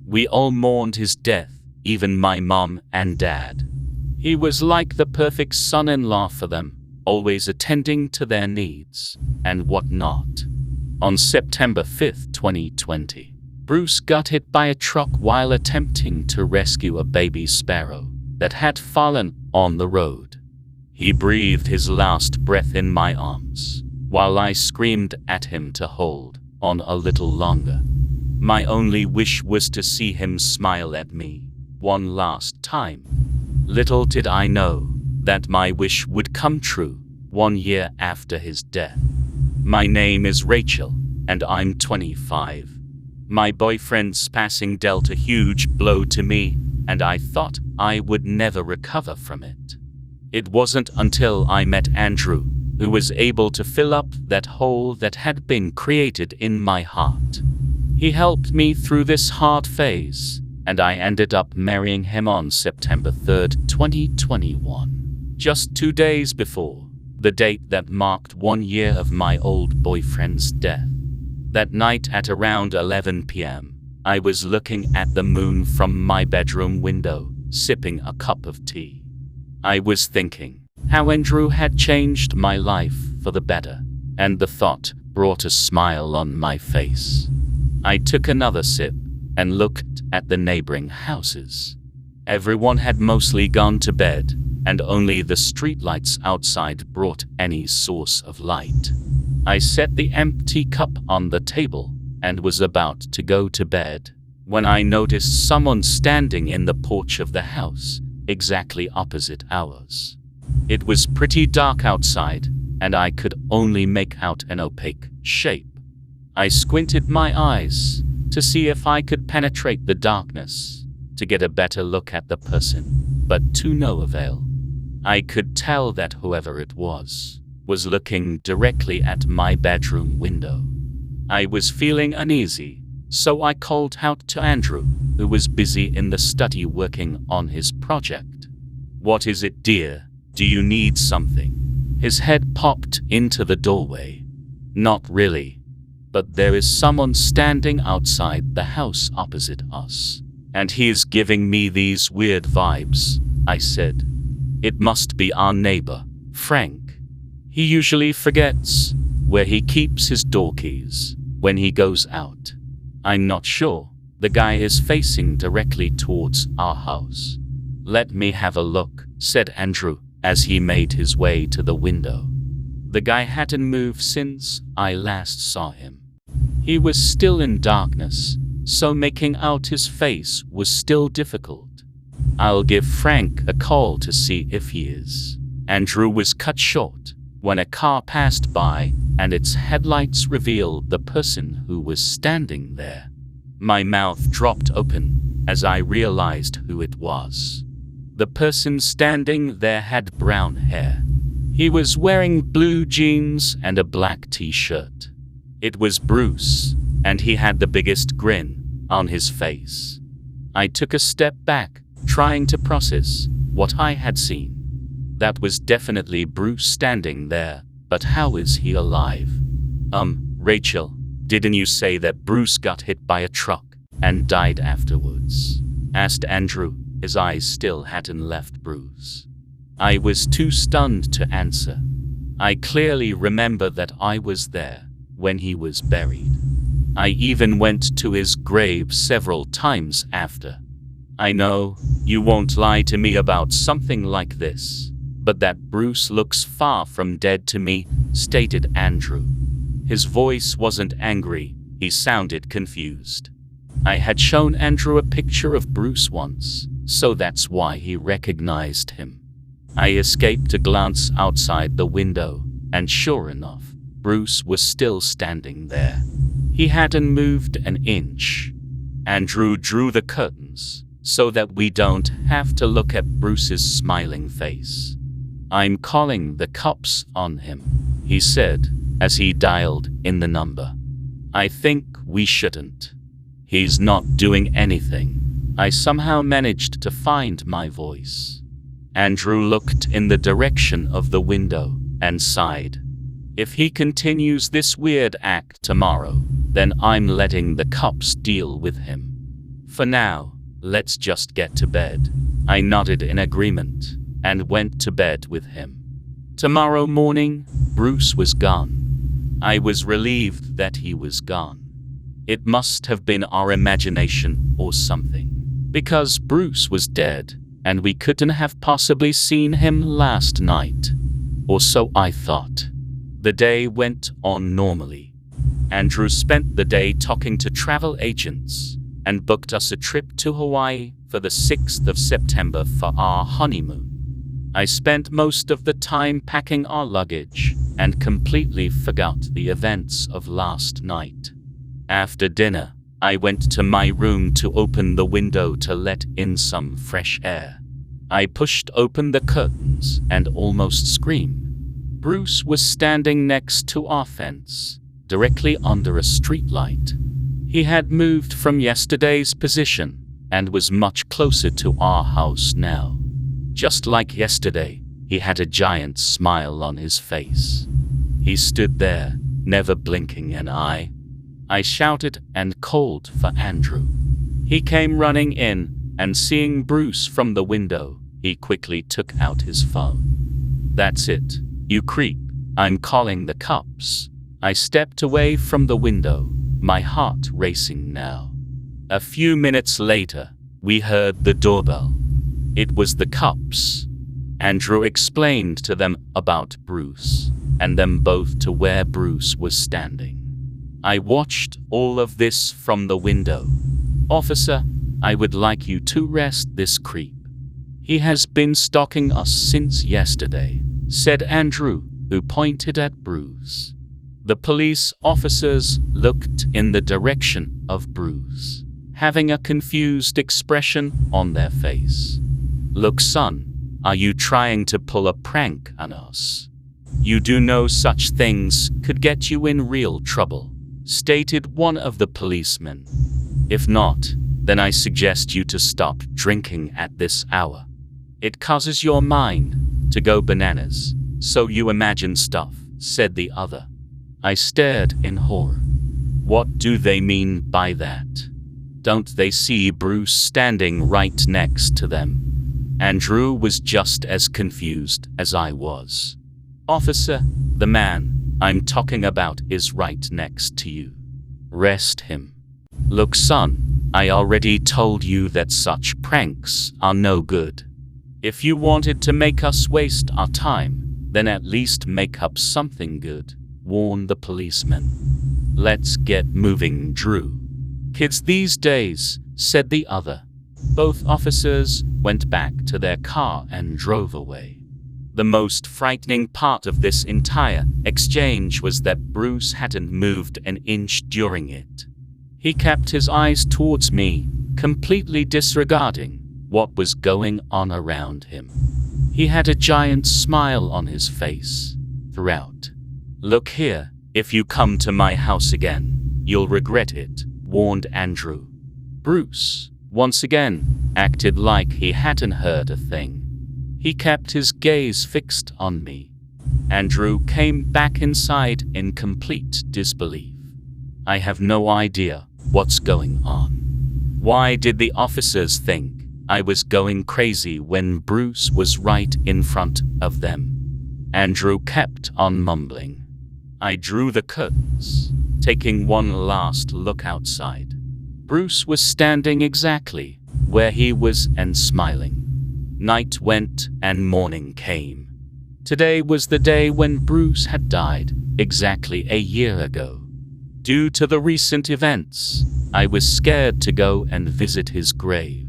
We all mourned his death, even my mom and dad. He was like the perfect son-in-law for them, always attending to their needs and whatnot. On September 5th, 2020, Bruce got hit by a truck while attempting to rescue a baby sparrow that had fallen on the road. He breathed his last breath in my arms, while I screamed at him to hold on a little longer. My only wish was to see him smile at me one last time. Little did I know that my wish would come true 1 year after his death. My name is Rachel, and I'm 25. My boyfriend's passing dealt a huge blow to me, and I thought I would never recover from it. It wasn't until I met Andrew, who was able to fill up that hole that had been created in my heart. He helped me through this hard phase, and I ended up marrying him on September 3rd, 2021, just 2 days before the date that marked 1 year of my old boyfriend's death. That night at around 11 p.m., I was looking at the moon from my bedroom window, sipping a cup of tea. I was thinking how Andrew had changed my life for the better, and the thought brought a smile on my face. I took another sip and looked at the neighboring houses. Everyone had mostly gone to bed, and only the streetlights outside brought any source of light. I set the empty cup on the table and was about to go to bed when I noticed someone standing in the porch of the house exactly opposite ours. It was pretty dark outside, and I could only make out an opaque shape. I squinted my eyes to see if I could penetrate the darkness to get a better look at the person, but to no avail. I could tell that whoever it was looking directly at my bedroom window. I was feeling uneasy, so I called out to Andrew, who was busy in the study working on his project. "What is it, dear? Do you need something?" His head popped into the doorway. "Not really, but there is someone standing outside the house opposite us, and he is giving me these weird vibes," I said. "It must be our neighbor, Frank. He usually forgets where he keeps his door keys when he goes out. I'm not sure. The guy is facing directly towards our house." "Let me have a look," said Andrew as he made his way to the window. The guy hadn't moved since I last saw him. He was still in darkness, so making out his face was still difficult. "I'll give Frank a call to see if he is." Andrew was cut short when a car passed by and its headlights revealed the person who was standing there. My mouth dropped open as I realized who it was. The person standing there had brown hair. He was wearing blue jeans and a black t-shirt. It was Bruce, and he had the biggest grin on his face. I took a step back, trying to process what I had seen. That was definitely Bruce standing there, but how is he alive? Rachel, didn't you say that Bruce got hit by a truck and died afterwards?" asked Andrew. His eyes still hadn't left Bruce. I was too stunned to answer. I clearly remember that I was there when he was buried. I even went to his grave several times after. "I know you won't lie to me about something like this, but that Bruce looks far from dead to me," stated Andrew. His voice wasn't angry, he sounded confused. I had shown Andrew a picture of Bruce once, so that's why he recognized him. I escaped a glance outside the window, and sure enough, Bruce was still standing there. He hadn't moved an inch. Andrew drew the curtains so that we don't have to look at Bruce's smiling face. "I'm calling the cops on him," he said as he dialed in the number. "I think we shouldn't. He's not doing anything." I somehow managed to find my voice. Andrew looked in the direction of the window and sighed. "If he continues this weird act tomorrow, then I'm letting the cops deal with him." For now, let's just get to bed. I nodded in agreement and went to bed with him. Tomorrow morning, Bruce was gone. I was relieved that he was gone. It must have been our imagination or something, because Bruce was dead and we couldn't have possibly seen him last night. Or so I thought. The day went on normally. Andrew spent the day talking to travel agents and booked us a trip to Hawaii for the 6th of September for our honeymoon. I spent most of the time packing our luggage and completely forgot the events of last night. After dinner, I went to my room to open the window to let in some fresh air. I pushed open the curtains and almost screamed. Bruce was standing next to our fence, directly under a streetlight. He had moved from yesterday's position and was much closer to our house now. Just like yesterday, he had a giant smile on his face. He stood there, never blinking an eye. I shouted and called for Andrew. He came running in, and seeing Bruce from the window, he quickly took out his phone. "That's it, you creep. I'm calling the cops." I stepped away from the window, my heart racing now. A few minutes later, we heard the doorbell. It was the cops. Andrew explained to them about Bruce, and them both to where Bruce was standing. I watched all of this from the window. "Officer, I would like you to arrest this creep. He has been stalking us since yesterday," said Andrew, who pointed at Bruce. The police officers looked in the direction of Bruce, having a confused expression on their face. "Look, son, are you trying to pull a prank on us? You do know such things could get you in real trouble," stated one of the policemen. "If not, then I suggest you to stop drinking at this hour. It causes your mind to go bananas, so you imagine stuff," said the other. I stared in horror. What do they mean by that? Don't they see Bruce standing right next to them? Andrew was just as confused as I was. "Officer, the man I'm talking about is right next to you. Arrest him." "Look, son, I already told you that such pranks are no good. If you wanted to make us waste our time, then at least make up something good," warned the policeman. "Let's get moving, Drew." "Kids these days," said the other. Both officers went back to their car and drove away. The most frightening part of this entire exchange was that Bruce hadn't moved an inch during it. He kept his eyes towards me, completely disregarding what was going on around him. He had a giant smile on his face throughout. "Look here, if you come to my house again, you'll regret it," warned Andrew. Bruce, once again, acted like he hadn't heard a thing. He kept his gaze fixed on me. Andrew came back inside in complete disbelief. "I have no idea what's going on. Why did the officers think I was going crazy when Bruce was right in front of them?" Andrew kept on mumbling. I drew the curtains, taking one last look outside. Bruce was standing exactly where he was and smiling. Night went and morning came. Today was the day when Bruce had died, exactly a year ago. Due to the recent events, I was scared to go and visit his grave.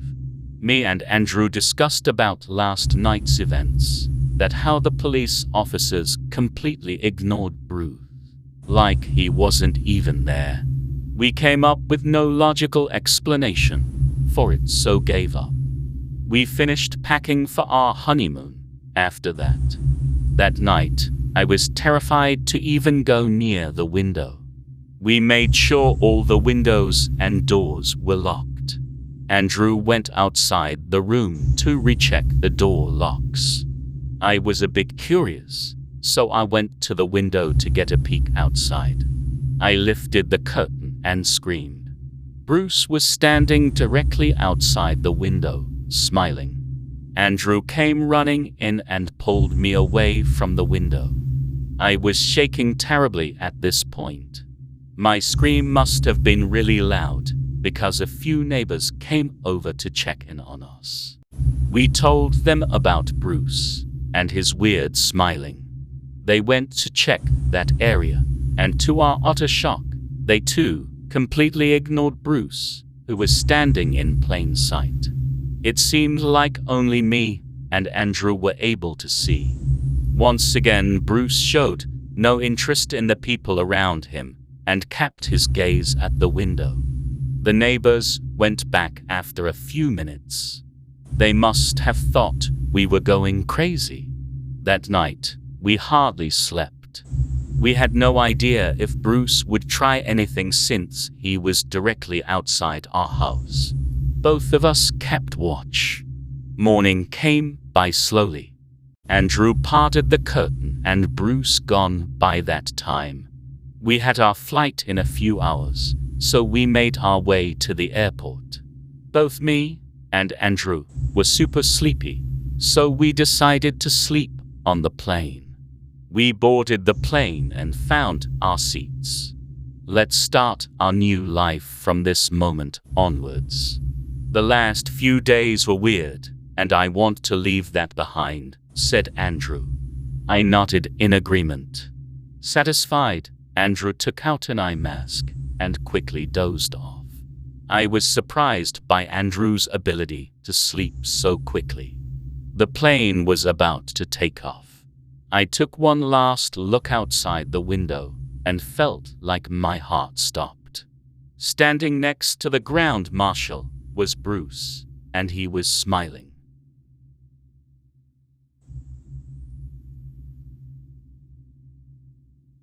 Me and Andrew discussed about last night's events, that how the police officers completely ignored Bruce, like he wasn't even there. We came up with no logical explanation for it, so gave up. We finished packing for our honeymoon after that. That night, I was terrified to even go near the window. We made sure all the windows and doors were locked. Andrew went outside the room to recheck the door locks. I was a bit curious, so I went to the window to get a peek outside. I lifted the curtain and screamed. Bruce was standing directly outside the window, smiling. Andrew came running in and pulled me away from the window. I was shaking terribly at this point. My scream must have been really loud, because a few neighbors came over to check in on us. We told them about Bruce and his weird smiling. They went to check that area, and to our utter shock, they too completely ignored Bruce, who was standing in plain sight. It seemed like only me and Andrew were able to see. Once again, Bruce showed no interest in the people around him and kept his gaze at the window. The neighbors went back after a few minutes. They must have thought we were going crazy. That night, we hardly slept. We had no idea if Bruce would try anything since he was directly outside our house. Both of us kept watch. Morning came by slowly. Andrew parted the curtain and Bruce gone by that time. We had our flight in a few hours, so we made our way to the airport. Both me and Andrew were super sleepy, so we decided to sleep on the plane. We boarded the plane and found our seats. Let's start our new life from this moment onwards. The last few days were weird, and I want to leave that behind, said Andrew. I nodded in agreement. Satisfied, Andrew took out an eye mask and quickly dozed off. I was surprised by Andrew's ability to sleep so quickly. The plane was about to take off. I took one last look outside the window and felt like my heart stopped. Standing next to the ground marshal was Bruce, and he was smiling.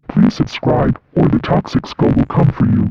Please subscribe or the toxic skull will come for you.